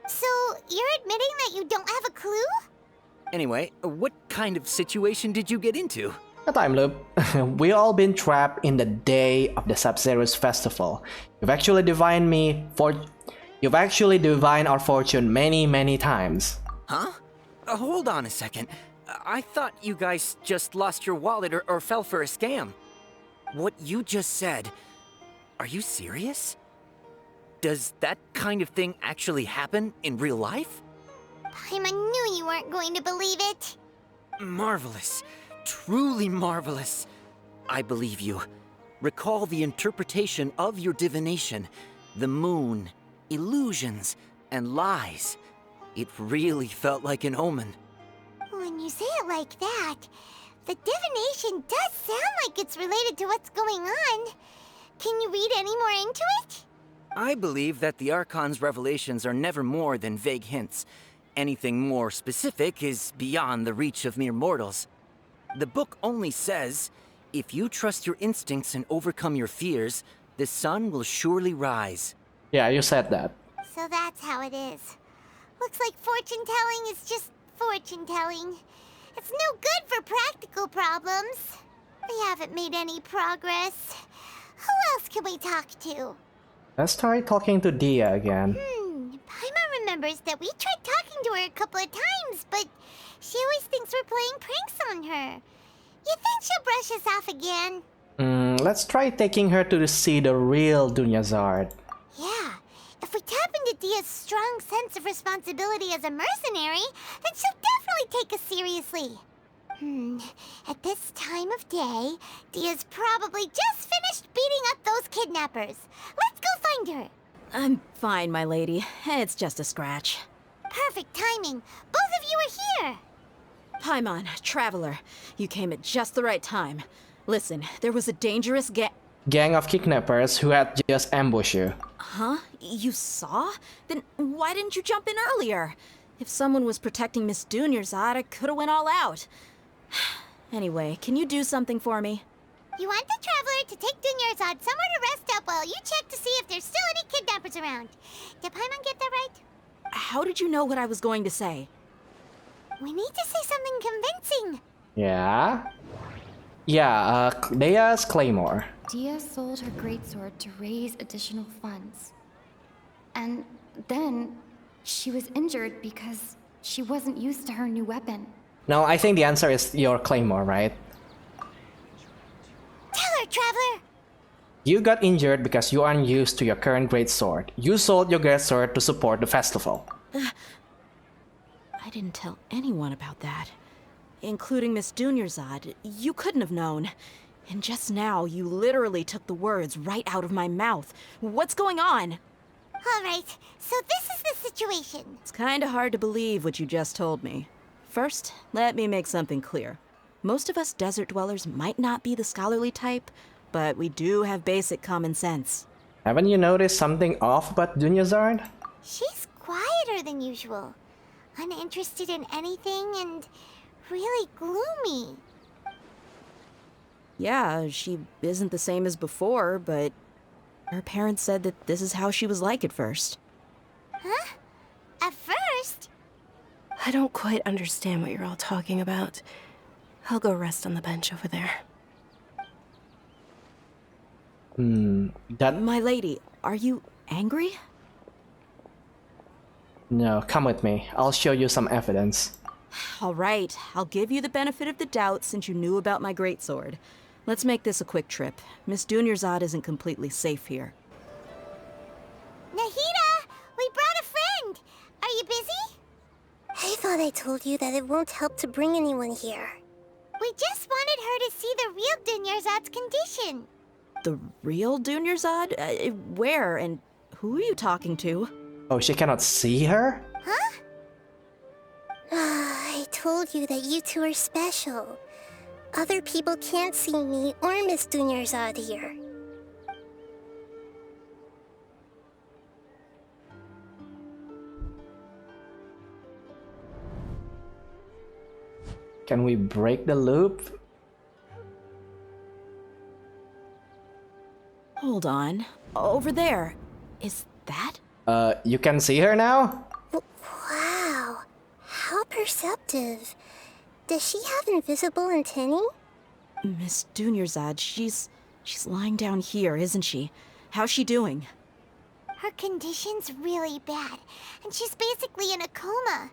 So, you're admitting that you don't have a clue? Anyway, what kind of situation did you get into? A time loop. We all been trapped in the day of the Sabzeruz Festival. You've actually divined our fortune many times. Huh? Hold on a second. I thought you guys just lost your wallet or fell for a scam. What you just said, are you serious? Does that kind of thing actually happen in real life? Paimon knew you weren't going to believe it. Marvelous. Truly marvelous. I believe you. Recall the interpretation of your divination. The moon, illusions, and lies. It really felt like an omen. When you say it like that, the divination does sound like it's related to what's going on. Can you read any more into it? I believe that the Archon's revelations are never more than vague hints. Anything more specific is beyond the reach of mere mortals. The book only says, if you trust your instincts and overcome your fears, the sun will surely rise. Yeah, you said that. So that's how it is. Looks like fortune-telling is just fortune-telling. It's no good for practical problems. We haven't made any progress. Who else can we talk to? Let's try talking to Dia again. Paimon remembers that we tried talking to her a couple of times, but she always thinks we're playing pranks on her. You think she'll brush us off again? Let's try taking her to see the real Dunyarzad. Yeah. If we tap into Dia's strong sense of responsibility as a mercenary, then she'll definitely take us seriously. At this time of day, Dia's probably just finished beating up those kidnappers. Let's go find her. I'm fine, my lady. It's just a scratch. Perfect timing. Both of you are here. Paimon, Traveler, you came at just the right time. Listen, there was a dangerous gang of kidnappers who had just ambushed you. Huh? You saw? Then why didn't you jump in earlier? If someone was protecting Miss Dunyarzad, I could've went all out. Anyway, can you do something for me? You want the Traveler to take Dunyarzad somewhere to rest up while you check to see if there's still any kidnappers around. Did Paimon get that right? How did you know what I was going to say? We need to say something convincing. Yeah? Yeah, Dea's Claymore. Dia sold her greatsword to raise additional funds. And then she was injured because she wasn't used to her new weapon. No, I think the answer is your Claymore, right? Tell her, Traveler! You got injured because you aren't used to your current greatsword. You sold your greatsword to support the festival. I didn't tell anyone about that. Including Miss Dunyarzad. You couldn't have known. And just now, you literally took the words right out of my mouth. What's going on? Alright, so this is the situation. It's kinda hard to believe what you just told me. First, let me make something clear. Most of us desert dwellers might not be the scholarly type, but we do have basic common sense. Haven't you noticed something off about Dunyarzad? She's quieter than usual. Uninterested in anything and really gloomy. Yeah, she isn't the same as before, but her parents said that this is how she was like at first. Huh? At first? I don't quite understand what you're all talking about. I'll go rest on the bench over there. My lady, are you angry? No, come with me. I'll show you some evidence. All right, I'll give you the benefit of the doubt since you knew about my greatsword. Let's make this a quick trip. Miss Dunyarzad isn't completely safe here. Nahida! We brought a friend! Are you busy? I thought I told you that it won't help to bring anyone here. We just wanted her to see the real Dunyarzad's condition. The real Dunyarzad? Where and who are you talking to? Oh, she cannot see her? Huh? I told you that you two are special. Other people can't see me or Miss Dunyarzad here. Can we break the loop? Hold on. Over there. Is that? You can see her now? Wow. How perceptive. Does she have invisible antennae? Miss Dunyarzad, she's lying down here, isn't she? How's she doing? Her condition's really bad, and she's basically in a coma.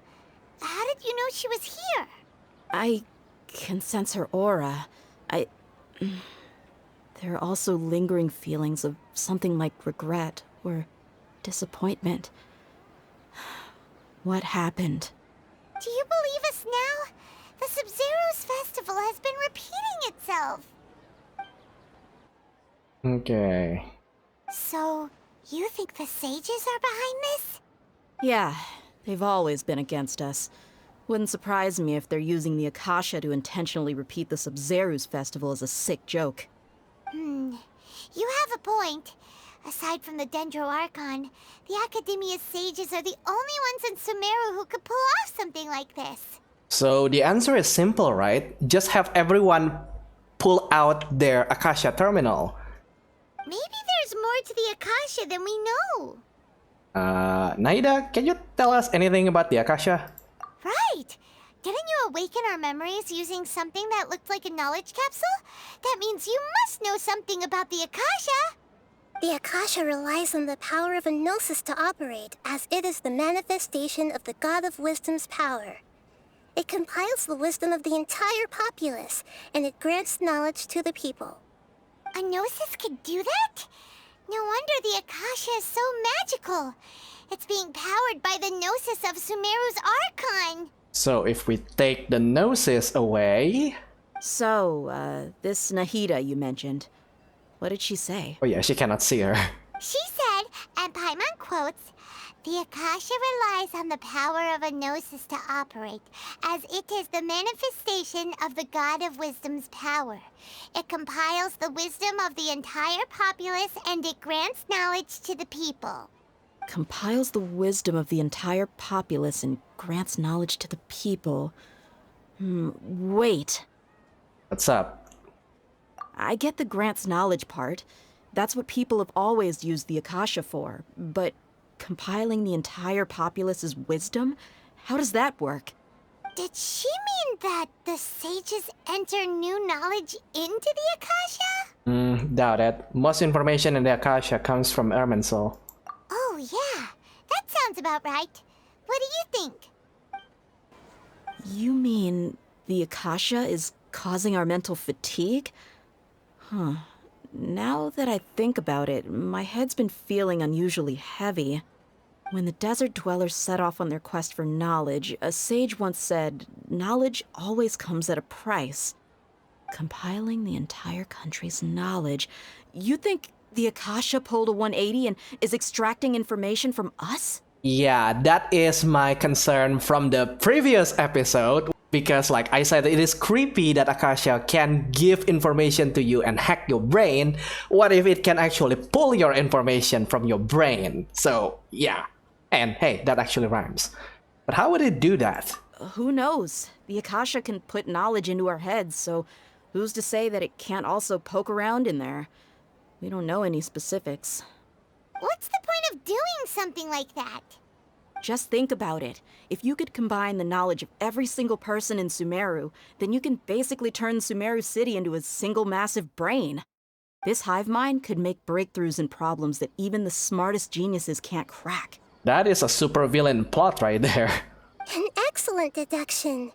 How did you know she was here? I can sense her aura. There are also lingering feelings of something like regret or disappointment. What happened? Do you believe us now? The Sabzeruz Festival has been repeating itself. Okay. So, you think the sages are behind this? Yeah, they've always been against us. Wouldn't surprise me if they're using the Akasha to intentionally repeat the Sabzeruz Festival as a sick joke. You have a point. Aside from the Dendro Archon, the Academia's sages are the only ones in Sumeru who could pull off something like this. So the answer is simple, right? Just have everyone pull out their Akasha terminal. Maybe there's more to the Akasha than we know. Nahida, can you tell us anything about the Akasha? Right! Didn't you awaken our memories using something that looked like a knowledge capsule? That means you must know something about the Akasha! The Akasha relies on the power of a gnosis to operate, as it is the manifestation of the God of Wisdom's power. It compiles the wisdom of the entire populace, and it grants knowledge to the people. A gnosis could do that? No wonder the Akasha is so magical. It's being powered by the gnosis of Sumeru's Archon. So if we take the gnosis away... So, this Nahida you mentioned, what did she say? Oh yeah, she cannot see her. She said, and Paimon quotes, The Akasha relies on the power of a gnosis to operate, as it is the manifestation of the God of Wisdom's power. It compiles the wisdom of the entire populace and it grants knowledge to the people. Compiles the wisdom of the entire populace and grants knowledge to the people. Wait. What's up? I get the grants knowledge part. That's what people have always used the Akasha for. But compiling the entire populace's wisdom? How does that work? Did she mean that the sages enter new knowledge into the Akasha? Doubt it. Most information in the Akasha comes from Erminsul. Oh, yeah. That sounds about right. What do you think? You mean the Akasha is causing our mental fatigue? Huh. Now that I think about it, my head's been feeling unusually heavy. When the desert dwellers set off on their quest for knowledge, a sage once said, knowledge always comes at a price. Compiling the entire country's knowledge. You think the Akasha pulled a 180 and is extracting information from us? Yeah, that is my concern from the previous episode. Because like I said, it is creepy that Akasha can give information to you and hack your brain. What if it can actually pull your information from your brain? So, yeah. And hey, that actually rhymes. But how would it do that? Who knows? The Akasha can put knowledge into our heads, so who's to say that it can't also poke around in there? We don't know any specifics. What's the point of doing something like that? Just think about it. If you could combine the knowledge of every single person in Sumeru, then you can basically turn Sumeru City into a single massive brain. This hive mind could make breakthroughs in problems that even the smartest geniuses can't crack. That is a super villain plot right there. An excellent deduction.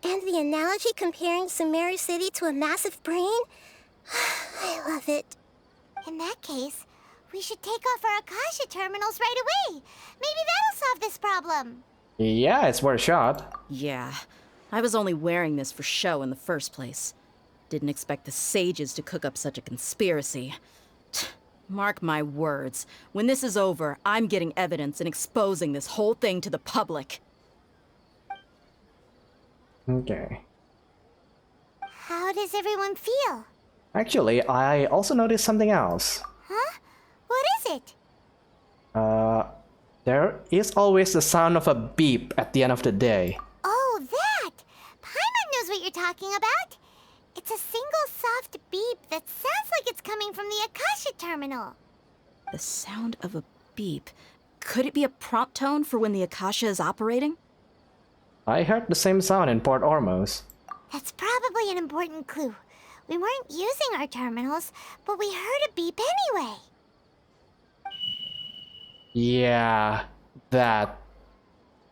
And the analogy comparing Sumeru City to a massive brain? I love it. In that case, we should take off our Akasha terminals right away. Maybe that'll solve this problem. Yeah, it's worth a shot. Yeah, I was only wearing this for show in the first place. Didn't expect the sages to cook up such a conspiracy. Mark my words, when this is over, I'm getting evidence and exposing this whole thing to the public. Okay. How does everyone feel? Actually, I also noticed something else. Huh? What is it? There is always the sound of a beep at the end of the day. Oh, that! Paimon knows what you're talking about. It's a single soft beep that sounds like it's coming from the Akasha terminal. The sound of a beep. Could it be a prompt tone for when the Akasha is operating? I heard the same sound in Port Ormuz. That's probably an important clue. We weren't using our terminals, but we heard a beep anyway. Yeah, that.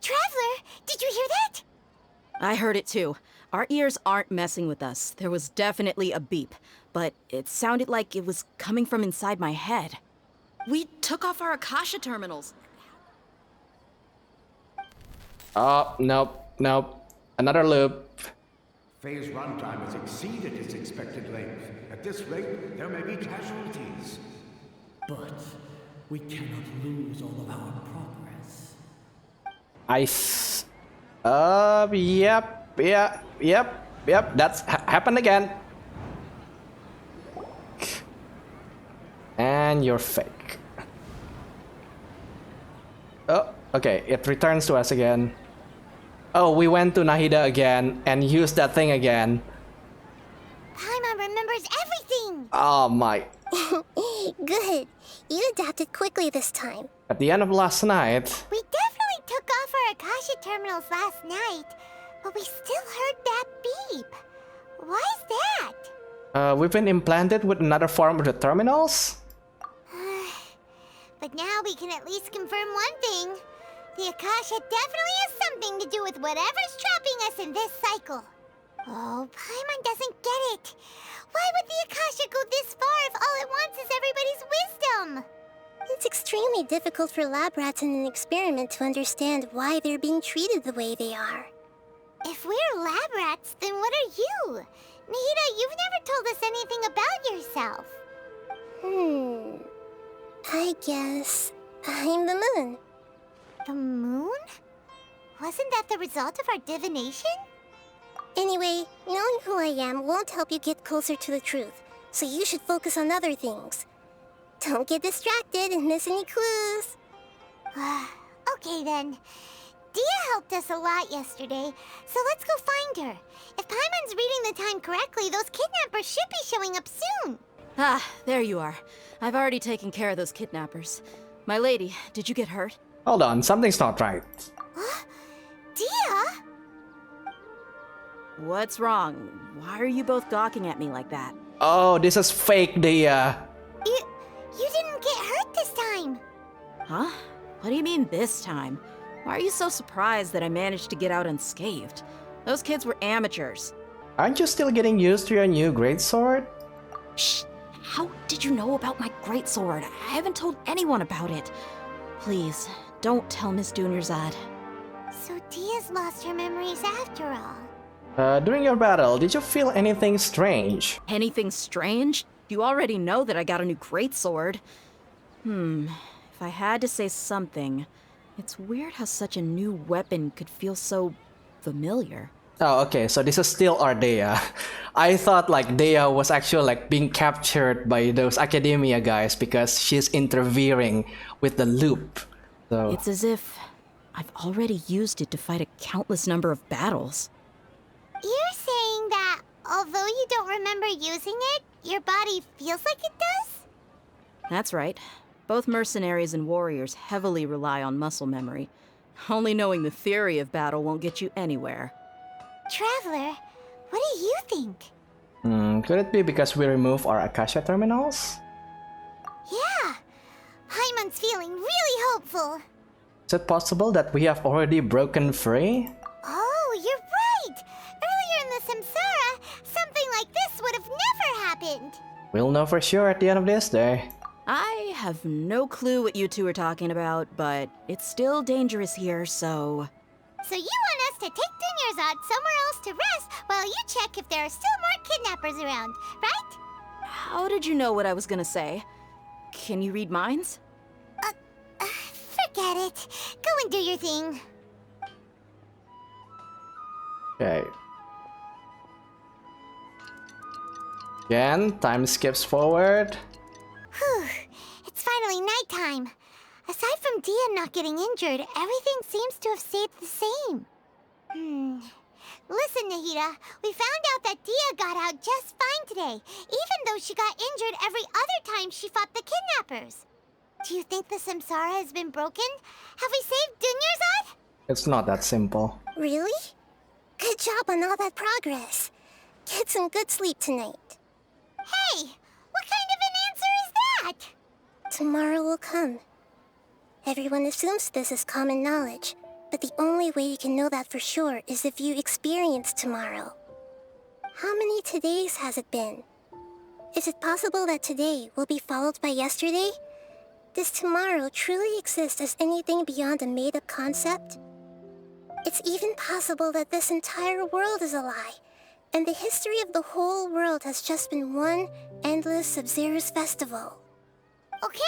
Traveler, did you hear that? I heard it too. Our ears aren't messing with us. There was definitely a beep, but it sounded like it was coming from inside my head. We took off our Akasha terminals. Oh, nope. Another loop. Phase runtime has exceeded its expected length. At this rate, there may be casualties. But we cannot lose all of our progress. Yep. That's happened again. And you're fake. Oh, okay. It returns to us again. Oh, we went to Nahida again and used that thing again. Paimon remembers everything! Oh my. Good. You adapted quickly this time. At the end of last night... We definitely took off our Akasha terminals last night, but we still heard that beep. Why is that? We've been implanted with another form of the terminals? But now we can at least confirm one thing. The Akasha definitely has something to do with whatever's trapping us in this cycle. Oh, Paimon doesn't get it. Why would the Akasha go this far if all it wants is everybody's wisdom? It's extremely difficult for lab rats in an experiment to understand why they're being treated the way they are. If we're lab rats, then what are you? Nahida, you've never told us anything about yourself. I guess I'm the moon. wasn't that the result of our divination? Anyway, knowing who I am won't help you get closer to the truth, so you should focus on other things. Don't get distracted and miss any clues. Okay then. Dia helped us a lot yesterday, so let's go find her. If Paimon's reading the time correctly, those kidnappers should be showing up soon. Ah, there you are. I've already taken care of those kidnappers. My lady, did you get hurt? Hold on, something's not right. Dia? What's wrong? Why are you both gawking at me like that? Oh, this is fake Dia. You didn't get hurt this time. Huh? What do you mean this time? Why are you so surprised that I managed to get out unscathed? Those kids were amateurs. Aren't you still getting used to your new greatsword? Shh! How did you know about my greatsword? I haven't told anyone about it. Please, don't tell Miss Dunyarzad. So Dia's lost her memories after all. During your battle, did you feel anything strange? Anything strange? You already know that I got a new greatsword. If I had to say something, it's weird how such a new weapon could feel so familiar. Oh, okay, so this is still our Dea. I thought like Dea was actually like being captured by those academia guys because she's interfering with the loop. So It's as if I've already used it to fight a countless number of battles. You're saying that although you don't remember using it, your body feels like it does? That's right. Both mercenaries and warriors heavily rely on muscle memory. Only knowing the theory of battle won't get you anywhere. Traveler, what do you think? Could it be because we remove our Akasha terminals? Yeah, Paimon's feeling really hopeful. Is it possible that we have already broken free? Oh, you're right! Earlier in the Samsara, something like this would have never happened. We'll know for sure at the end of this day. I have no clue what you two are talking about, but it's still dangerous here, so... So you want us to take Dunyarzad somewhere else to rest while you check if there are still more kidnappers around, right? How did you know what I was gonna say? Can you read minds? Forget it. Go and do your thing. Okay. Again, time skips forward. Whew, it's finally nighttime. Aside from Dia not getting injured, everything seems to have stayed the same. Listen, Nahida, we found out that Dia got out just fine today, even though she got injured every other time she fought the kidnappers. Do you think the Samsara has been broken? Have we saved Dunyarzad? It's not that simple. Really? Good job on all that progress. Get some good sleep tonight. Hey, what kind of an answer is that? Tomorrow will come. Everyone assumes this is common knowledge, but the only way you can know that for sure is if you experience tomorrow. How many todays has it been? Is it possible that today will be followed by yesterday? Does tomorrow truly exist as anything beyond a made-up concept? It's even possible that this entire world is a lie, and the history of the whole world has just been one endless Sabzeruz Festival. Okay,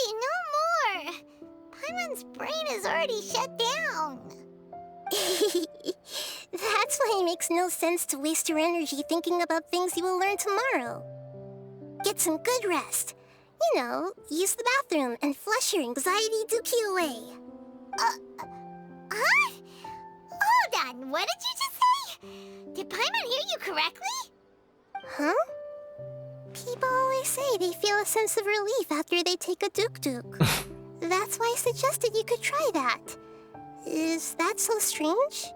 no more. Paimon's brain is already shut down. That's why it makes no sense to waste your energy thinking about things you will learn tomorrow. Get some good rest. You know, use the bathroom and flush your anxiety dookie away. Huh? Hold on, what did you just say? Did Paimon hear you correctly? Huh? People always say they feel a sense of relief after they take a duk-duk. That's why I suggested you could try that. Is that so strange?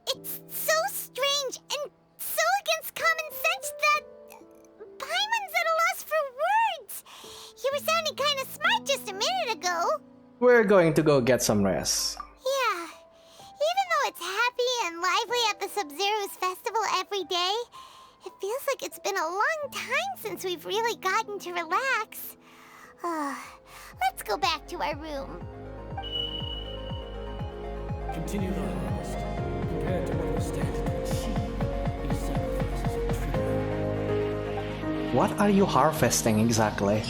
It's so strange and so against common sense that Paimon's at a loss for words. You were sounding kind of smart just a minute ago. We're going to go get some rest. Yeah. Even though it's happy and lively at the Sabzeruz Festival every day, it feels like it's been a long time since we've really gotten to relax. Let's go back to our room. Continue the harvest. Compared to what we stand to achieve, these sacrifices are trivial. What are you harvesting exactly?